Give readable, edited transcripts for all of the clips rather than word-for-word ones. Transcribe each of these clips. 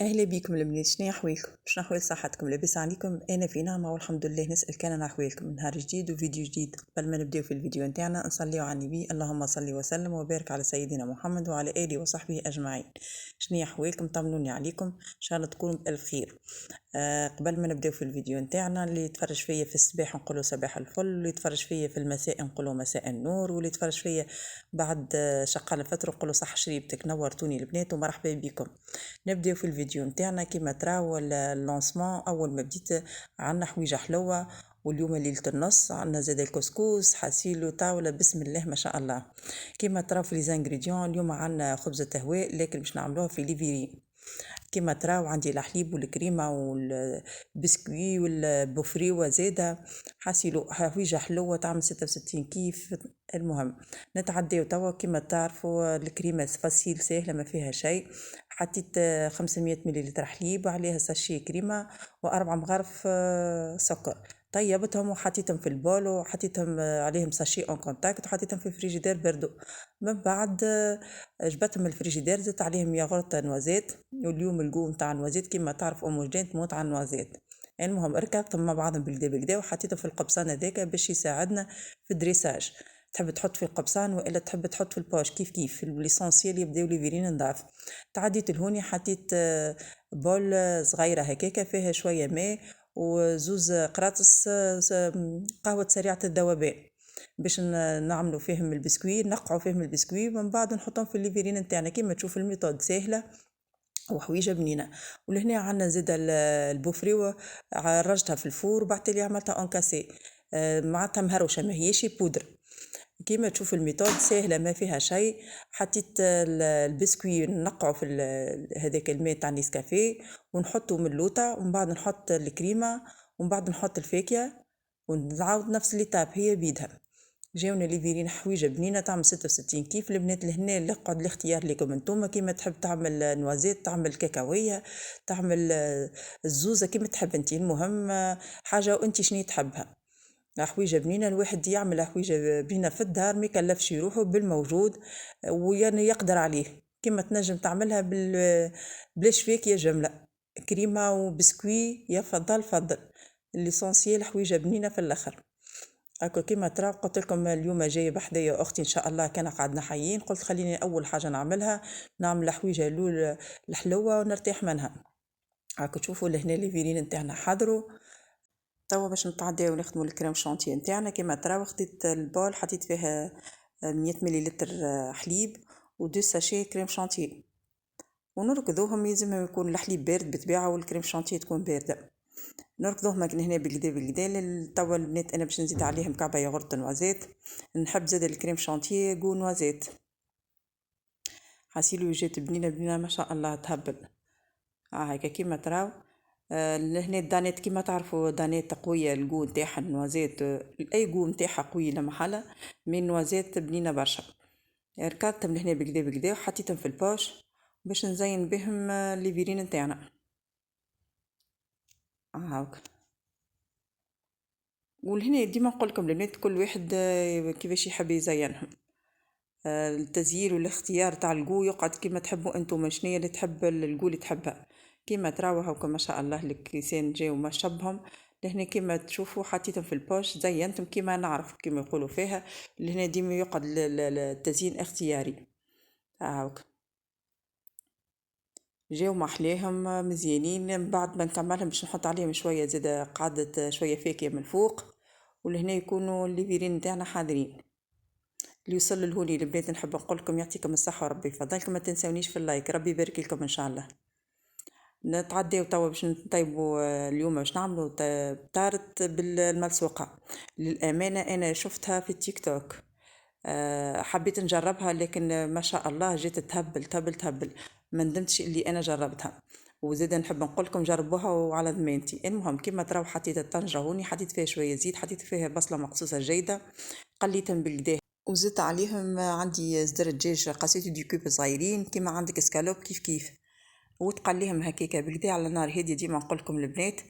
أهلا بيكم البنات، شنو أحوالكم؟ شنو أحوال صحتكم؟ لاباس عليكم؟ أنا في نعمة والحمد لله. نسأل كان أحوالكم. نهار جديد وفيديو جديد. قبل ما نبداو في الفيديو نتاعنا نصليو على النبي، اللهم صل وسلم وبارك على سيدنا محمد وعلى آله وصحبه أجمعين. شنو أحوالكم؟ طمنوني عليكم، إن شاء الله تكونوا بألف خير. قبل ما نبداو في الفيديو نتاعنا، اللي يتفرج فيا في الصباح نقولوا صباح الفل، واللي يتفرج فيا في المساء نقولوا مساء النور، واللي يتفرج فيا بعد شقال الفطر نقولوا صح شريبتك. نورتوني البنات ومرحبا بكم. نبداو في الفيديو نتاعنا. كيما تراو اللونسمون اول ما بديت عنا حويجه حلوه، واليوم ليله النص عنا زاد الكسكس حاسيلو طاوله بسم الله ما شاء الله. كيما تراو في لي زانغريديون اليوم عنا خبزه هواء لكن باش نعملوها في ليفيري. كيما تراو عندي الحليب والكريمه والبسكوي والبوفريوه زاده حاسيلو حويجه حلوه تعمل 66 كيف. المهم نتعداو توا. كيما تعرفوا الكريمه فاسيل سهله ما فيها شيء. حطيت 500 مليلتر حليب وعليها ساشي كريمه واربع مغارف سكر. طيبتهم وحطيتهم في البول وحطيتهم عليهم ساشي اون كونتاكت وحطيتهم في الفريجيدير بردو. من بعد جبتهم من الفريجيدير زدت عليهم ياغورت نوازيت. واليوم الجو نتاع النوازيت كيما تعرف اوموجين تموت على النوازيت. المهم ركبتهم مع بعضهم بالكدا بالكدا وحطيتهم في القبصان هذاك باش يساعدنا في الدريساج. تحب تحط في القبصان والا تحب تحط في البوش كيف كيف. ليسونسيال يبداو لي فيرين نضاف. تعديت لهوني حطيت بول صغيره هكاكا فيها شويه ماء وزوز قراطس قهوه سريعه الذوبان باش نعملوا فيهم البسكوي. نقعوا فيهم البسكوي ومن بعد نحطهم في الليفرين نتاعنا. كيما تشوف الميثود سهله وحويجه بنينه. ولهنا عندنا زيد البوفري عرجتها في الفور وبعد تالي عملتها اونكاسي. معناتها مهروشه ماهيش بودر. كيما تشوف الميثود سهله ما فيها شيء. حطيت البسكوي نقعه في هذاك الماء تاع نيسكافيه ونحطه من اللوطه ومن بعد نحط الكريمه ومن بعد نحط الفاكهه ونعاود نفس ليتاب هي بيدها. جاونا ليفيرين حويجه بنينه تعمل 66 كيف. البنات لهنا اللي قعد الاختيار لكم انتم. كيما تحب تعمل نوازيت تعمل كاكاويه تعمل الزوزه كيما تحب انت. المهم حاجه وانت شني تحبها. حويجه بنينه الواحد يعمل حويجه بنينه في الدار ما يكلفش يروحه بالموجود ويعني يقدر عليه. كيما تنجم تعملها بلاش فيك يا جمله كريمه وبسكوي يا فضل فضل. ليسونسيال حويجه بنينه في الاخر. هاكا كيما ترى قلت لكم اليوم جايه بحذايا اختي ان شاء الله كان قعدنا حيين. قلت خليني اول حاجه نعملها نعمل حويجه لول الحلوه ونرتاح منها. هاكا تشوفوا لهنا لي فيرين نتاعنا حضروا. توا باش نتعداو نخدموا الكريم شانتيه نتاعنا. كيما تراو خديت البول حطيت فيها 100 مليلتر حليب ودو ساشي كريم شانتيه ونركضوهم. يلزمهم يكون الحليب بارد بطبيعه والكريم شانتيه تكون بارده. نركضوهم هنا بالكدا بالكدا. توا البنات انا باش نزيد عليهم كعبه ياغورت نوازيت. نحب زاد الكريم شانتيه جو نوازيت حاسيلو جات بنينه بنينه ما شاء الله تهبل. هكا كيما تراو. لهنا الدانيت كيما تعرفوا دانيت قويه الجو نتاعها النوازيت. اي جو نتاعها قوي لا محاله من نوازيت بنينه برشا. ركضتهم لهنا بالكدا بالكدا وحطيتهم في البوش باش نزين بهم ليفيرين نتاعنا. هاك. ولهنا ديما نقول لكم البنات كل واحد كيفاش يحب يزينهم. التزيين والاختيار تاع الجو يقعد كيما تحبوا انتم. شنيا اللي تحب الجو اللي تحبها. كيما تراو هاكا ما شاء الله الكيسان جاو ما شبهم. لهنا كيما تشوفوا حطيتهم في البوش زينتهم كيما نعرف كيما يقولوا فيها. لهنا ديما يقعد التزيين اختياري. هاكا جاو محليهم مزيانين. بعد ما نكملهم باش نحط عليهم شويه زاده قعدت شويه فاكهه من فوق. ولهنا يكونوا الليفيرين نتاعنا حاضرين. اللي يوصل لهوني البنات نحب نقول لكم يعطيكم الصحه وربي يفضلكم. ما تنسونيش في اللايك ربي يبارك لكم ان شاء الله. نتعداو توا باش نطيبوا اليوم باش نعملوا طارت بالملسوقه. للامانه انا شفتها في التيك توك. حبيت نجربها لكن ما شاء الله جيت تهبل تهبل تهبل. ما ندمتش اللي انا جربتها. وزيد نحب نقول لكم جربوها وعلى ضمانتي. المهم كيما تراو حطيت الطنجره هوني حطيت فيها شويه زيت حطيت فيها بصله مقصوصه جيده قليتهم بالكدا. وزدت عليهم عندي صدر دجاج قصيته دي كوب صغيرين كيما عندك اسكالوب كيف كيف. وتقليهم هكاكا بالكدا على نار هاديه ديما نقولكم البنات.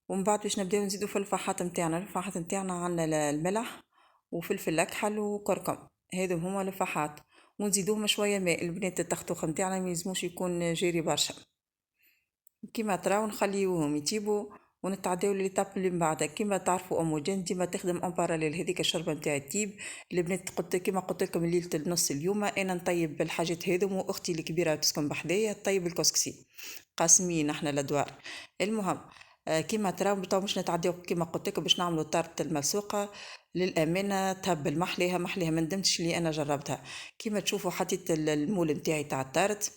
ومن بعد باش نبداو نزيدو في الفحات نتاعنا. الفحات نتاعنا عندنا الملح وفلفل اكحل وكركم. هذو هما الفحات. ونزيدوهم شويه ماء البنات. التختوخ نتاعنا ما يلزموش يكون جاري برشا. كيما تراو نخليوهم يطيبوا ونتعداو ليتاب اللي من بعدها. كيما تعرفوا اموجين ديما تخدم اون باراليل. هذيك الشربه نتاعي تطيب. البنات قلت كيما قلت لكم ليله النص اليوم انا نطيب الحاجات هذم، واختي الكبيره تسكن بحدايا طيب الكسكسي، قاسمين احنا الادوار. المهم كيما تراو تو باش نتعداو كيما قلت لكم باش نعملوا طارت المسوقه. للامانه تهبل محليها ما ندمتش اللي انا جربتها. كيما تشوفوا حطيت المول نتاعي تاع الطارت،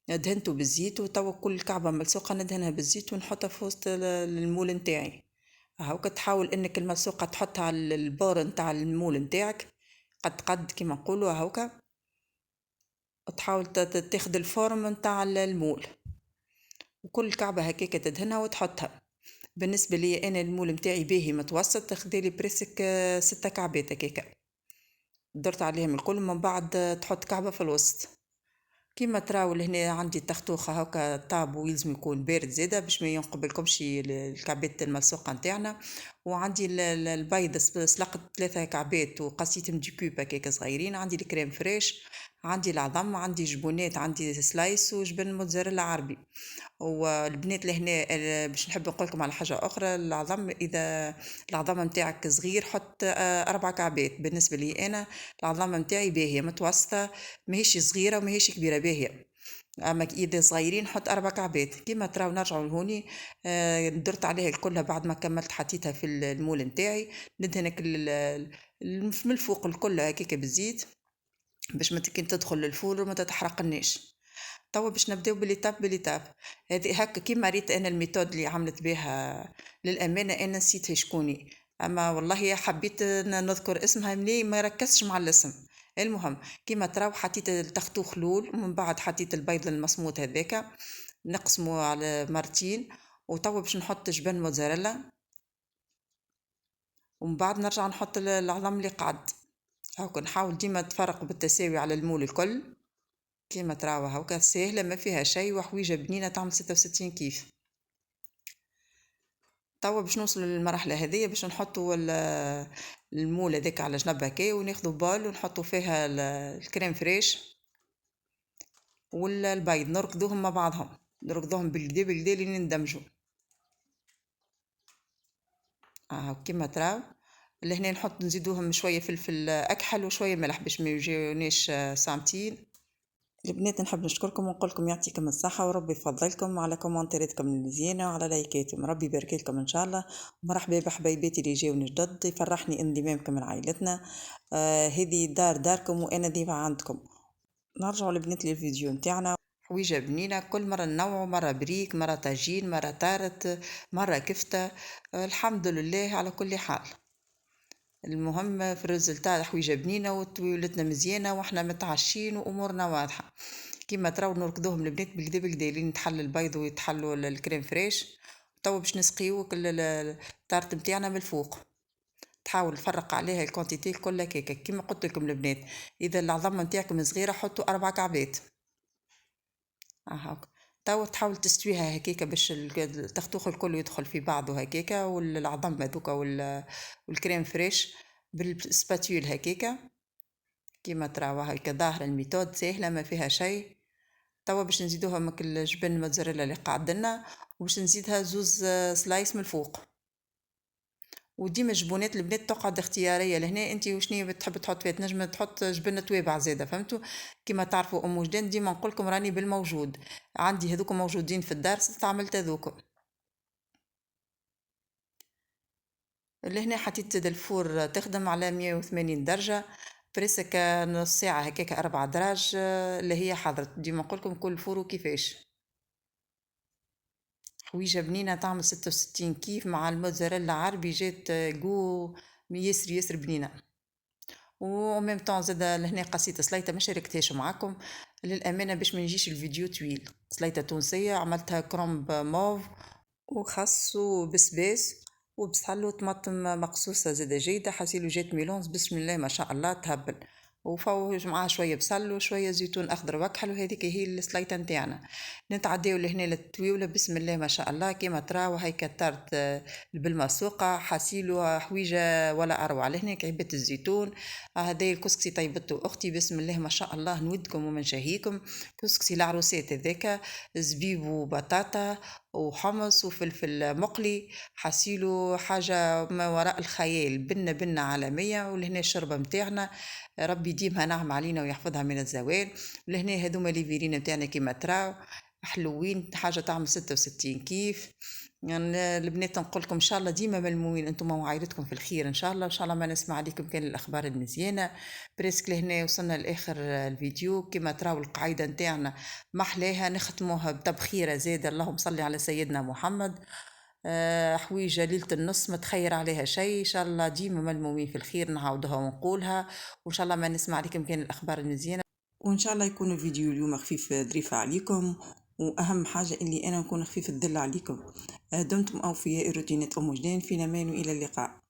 دهنته بالزيت، وتوا كل كعبة ملسوقة ندهنها بالزيت ونحطها في وسط المول نتاعي. هاوكا تحاول انك الملسوقة تحطها على البور نتاع المول نتاعك، قد كيما نقولوا هاوكا، تحاول تاخد الفورم نتاع المول، وكل كعبة هكاكا تدهنها وتحطها. بالنسبة لي انا المول نتاعي باهي متوسط، تاخديلي بريسك 6 كعبات هكاكا، درت عليهم الكل من بعد تحط كعبة في الوسط. كيما تراو لهنا عندي التختوخة هكا طاب ويلزم يكون بارد زاده باش ما ينقبلكمش الكعبات الملصوقة نتاعنا. وعندي البيض سلقت 3 كعبات وقصيتهم دي كوب هكاك صغيرين. عندي الكريم فريش، عندي العظم، عندي جبونات، عندي سلايس وجبن موتزاريلا عربي. والبنات لهنا باش نحب نقولكم على حاجة أخرى. العظم إذا العظم نتاعك صغير حط 4 كعبات. بالنسبة لي أنا العظم نتاعي باهية متوسطة، ماهيش صغيرة وماهيش كبيرة، باهية. اما اذا صغيرين حط 4 كعبات. كيما تراو نرجعوا لهوني درت عليها الكل بعد ما كملت حطيتها في المول نتاعي. ندهنك من الفوق الكل هكاك بالزيت باش ما كي تدخل للفور وما تتحرقناش. توا باش نبداو بليتاب. هذه هكا كيما ريت انا الميثود اللي عملت بها. للامانه انا نسيتها شكوني، اما والله حبيت نذكر اسمها ملي ما ركزتش مع الاسم. المهم كيما تراو حطيت التختو خلول، ومن بعد حطيت البيض المصموت هذاك نقسمه على مرتين. وتوا باش نحط جبن موزاريلا، ومن بعد نرجع نحط العظم اللي قعد. هاكا نحاول ديما تفرق بالتساوي على المول الكل. كيما تراو هاكا ساهلة ما فيها شيء، وحويجة بنينة تعمل 66 كيف. توا باش نوصل للمرحلة هذية باش نحطوا المول هذاك على جنب هكا، وناخدو بال ونحطوا فيها الكريم فريش والبيض، نركضوهم مع بعضهم، نركضوهم بالكدا لين يندمجوا. كيما تراو لهنا نحط نزيدوهم شوية فلفل أكحل وشوية ملح باش ما يجيونيش سامتين. البنات نحب نشكركم ونقولكم يعطيكم الصحة وربي يفضلكم على كومنتاتكم المزيانة وعلى لايكاتكم، ربي يبارك لكم إن شاء الله. ومرحبا بحبايباتي اللي جاوني جدد، يفرحني انضمامكم لعائلتنا. هذه داركم وأنا ديما عندكم. نرجعوا لبنات للفيديو نتاعنا. حويجة بنينة كل مرة ننوعوا، مرة بريك، مرة طاجين، مرة طارت، مرة كفتة. الحمد لله على كل حال. المهم في الريزلتات حويجة بنينة وتولتنا مزيانة واحنا متعشين وامورنا واضحة. كيما تراو نركضوهم البنات بالكدا لين يتحل البيض ويتحلوا الكريم فريش. توا باش نسقيوك الطارت نتاعنا من الفوق. تحاول تفرق عليها الكونتيتي كلها كيكه كيما قلت لكم البنات. اذا العظمه نتاعكم صغيره حطوا 4 كعبات. هاك توا تحاول تستويها هكاكا باش التختوخ الكل يدخل في بعضه هكاكا، والعظم هذوكا والكريم فريش بالسباتيول هكاكا. كيما تراو هكا ظاهره الميثود سهله ما فيها شيء. توا باش نزيدوها مك الجبن الموتزاريلا اللي قعدنا، وباش نزيدها زوز سلايس من الفوق. وديما جبونات البنات تقعد اختياريه لهنا، انت وشني تحب تحط فيها، تنجم تحط جبنه توابع زاده، فهمتوا؟ كيما تعرفوا ام وجدان ديما نقولكم راني بالموجود، عندي هذوك موجودين في الدار استعملت هذوك. لهنا حطيت زاد الفور تخدم على 180 درجه، بريسك نص ساعه هكاك 4 دراج اللي هي حضرت. ديما نقولكم كل فور وكيفاش. حويجة بنينة تعمل 66 كيف مع الموتزاريلا عربي، جات جو ياسر بنينة. وميم طون زاد لهنا قصيت سليطة ما شاركتهاش معاكم للأمانة باش ما يجيش الفيديو طويل. سليطة تونسية عملتها كرومب موف وخس وبسباس وبصل وطماطم مقصوصة زادة جيدة، حسيلو جات ميلونز بسم الله ما شاء الله تهبل. وفوج معاه شويه بصل وشويه زيتون اخضر وكحل، وهذيك هي السليطه نتاعنا. نتعداو لهنا للتويوله بسم الله ما شاء الله. كيما تراو هاي كترت بالمسوقه حسيلو حويجه ولا اروع. لهنا عبات الزيتون. هذا الكسكسي طيبته اختي بسم الله ما شاء الله، نودكم ومن شهيكم. كسكسي العروسات هذاك زبيب وبطاطا وحمص وفلفل مقلي، حسيلو حاجة ما وراء الخيال، بنة بنة عالمية. ولهنا الشربة متاعنا ربي يديمها نعم علينا ويحفظها من الزوال. ولهنا هذوما لي فيرين متاعنا كيما تراو حلوين، حاجة تعمل 66 كيف. يعني البنات نقولكم ان شاء الله ديما ملمومين انتم وعائلتكم في الخير ان شاء الله. ان شاء الله ما نسمع عليكم كان الاخبار المزيانه. بريسك لهنا وصلنا لاخر الفيديو. كما تراو القاعده نتاعنا محلاها نختموها بتبخيره زاده، اللهم صل على سيدنا محمد. حويجه ليله النص ما تخير عليها شيء. ان شاء الله ديما ملمومين في الخير، نعاودها ونقولها. وان شاء الله ما نسمع عليكم كان الاخبار المزيانه. وان شاء الله يكون الفيديو اليوم خفيف ظريف عليكم، واهم حاجه اني انا نكون خفيف الظل عليكم. دمتم اوفياء روتينة ام وجدان، في امان والى اللقاء.